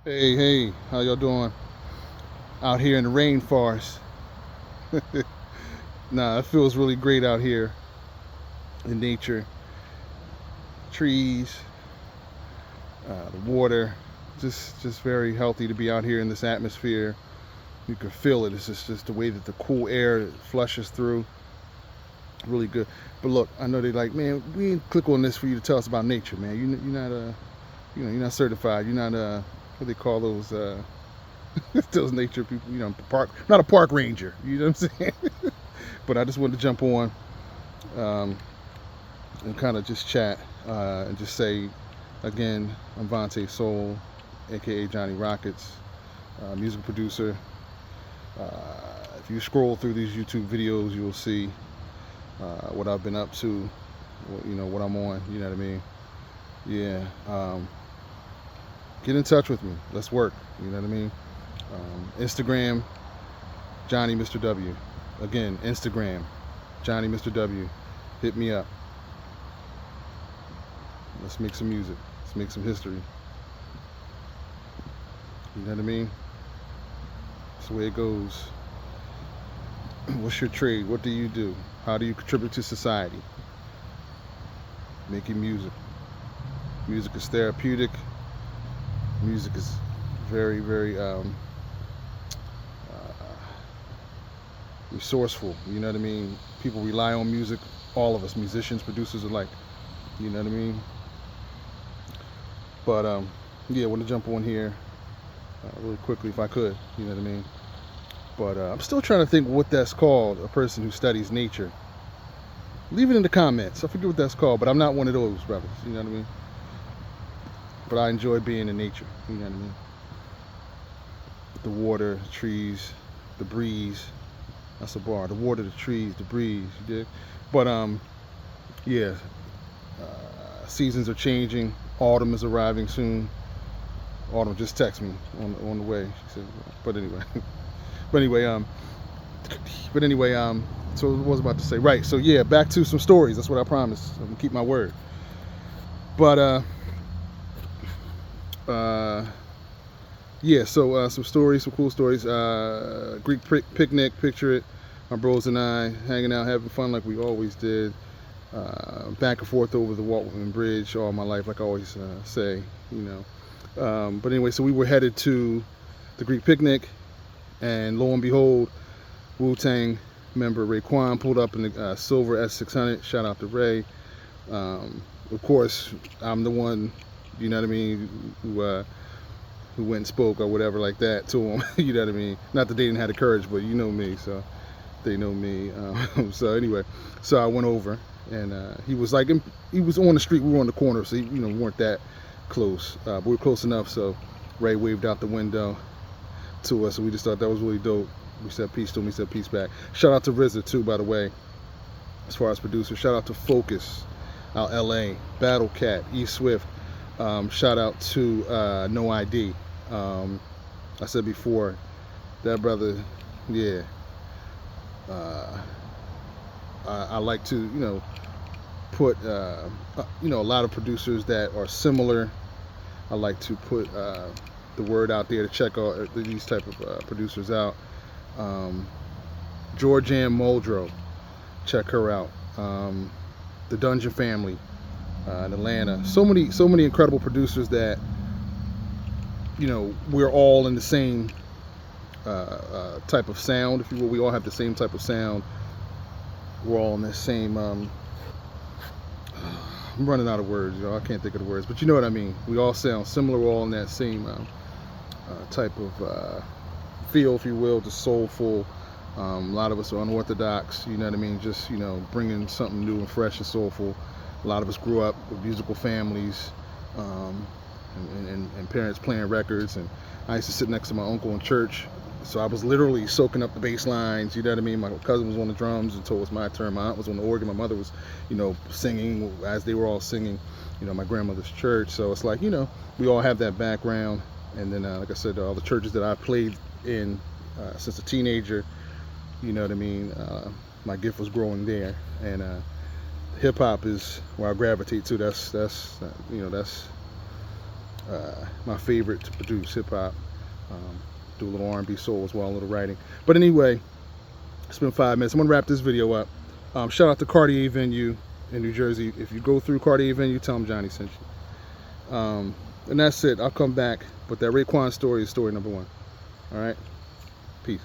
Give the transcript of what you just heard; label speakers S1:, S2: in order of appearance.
S1: Hey, how y'all doing? Out here in the rainforest. Nah, it feels really great out here in nature. Trees, the water, just very healthy to be out here in this atmosphere. You can feel it. It's just the way that the cool air flushes through. Really good. But look, I know they like, man, we didn't click on this for you to tell us about nature, man. You're not you're not certified. You're not what they call those those nature people. Park, not a park ranger. You know what I'm saying? But I just wanted to jump on um, and kind of just chat and just say again, I'm Vante Soul, aka Johnnie Rockets, music producer. If you scroll through these YouTube videos, you will see what I've been up to, what I'm on. You know what I mean? Yeah. Get in touch with me. Let's work. You know what I mean? Instagram, Johnny Mr. W. Again, Instagram, Johnny Mr. W. Hit me up. Let's make some music. Let's make some history. You know what I mean? That's the way it goes. What's your trade? What do you do? How do you contribute to society? Making music. Music is therapeutic. Music is very, very resourceful. You know what I mean? People rely on music. All of us, musicians, producers alike. You know what I mean? But yeah, I want to jump on here really quickly if I could. You know what I mean? But I'm still trying to think what that's called. A person who studies nature. Leave it in the comments. I forget what that's called, but I'm not one of those brothers. You know what I mean? But I enjoy being in nature. You know what I mean? The water, the trees, the breeze. That's a bar. The water, the trees, the breeze. You dig? But yeah. Seasons are changing. Autumn is arriving soon. Autumn just texted me on the way. She said, but anyway, but anyway, so what was I about to say? Right. So yeah, back to some stories. That's what I promised. I'm gonna keep my word. But yeah. So some stories, some cool stories. Greek picnic. Picture it. My bros and I hanging out, having fun like we always did. Back and forth over the Waltman Bridge all my life, like I always say, But anyway, so we were headed to the Greek picnic, and lo and behold, Wu-Tang member Raekwon pulled up in the silver S600. Shout out to Ray. Of course, I'm the one, you know what I mean, who went and spoke or whatever like that to him. You know what I mean? Not that they didn't have the courage, but you know me, so they know me. So anyway, so I went over, and he was like, he was on the street. We were on the corner, so we weren't that close, but we were close enough. So Ray waved out the window to us, and we just thought that was really dope. We said peace to him. We said peace back. Shout out to RZA too, by the way, as far as producer. Shout out to Focus out LA, Battle Cat, E Swift. Shout out to No ID. I said before, that brother, yeah. I like to, put, a lot of producers that are similar. I like to put the word out there to check out these type of producers out. Georgianne Muldrow, check her out. The Dungeon Family in Atlanta. So many incredible producers that we're all in the same type of sound, if you will. We all have the same type of sound. We're all in the same. I'm running out of words, I can't think of the words, but you know what I mean. We all sound similar. We're all in that same type of feel, if you will, just soulful. A lot of us are unorthodox. You know what I mean. Just bringing something new and fresh and soulful. A lot of us grew up with musical families. And parents playing records, and I used to sit next to my uncle in church, so I was literally soaking up the bass lines. You know what I mean? My cousin was on the drums until it was my turn. My aunt was on the organ. My mother was, singing as they were all singing, my grandmother's church. So it's like, we all have that background. And then, like I said, all the churches that I played in since a teenager, you know what I mean? My gift was growing there, and hip hop is where I gravitate to. That's my favorite to produce hip hop. Do a little R&B soul as well, a little writing. But anyway, it's been 5 minutes. I'm gonna wrap this video up. Shout out to Cartier Venue in New Jersey. If you go through Cartier Venue, tell them Johnny sent you. And that's it. I'll come back. But that Raekwon story is story number 1. All right. Peace.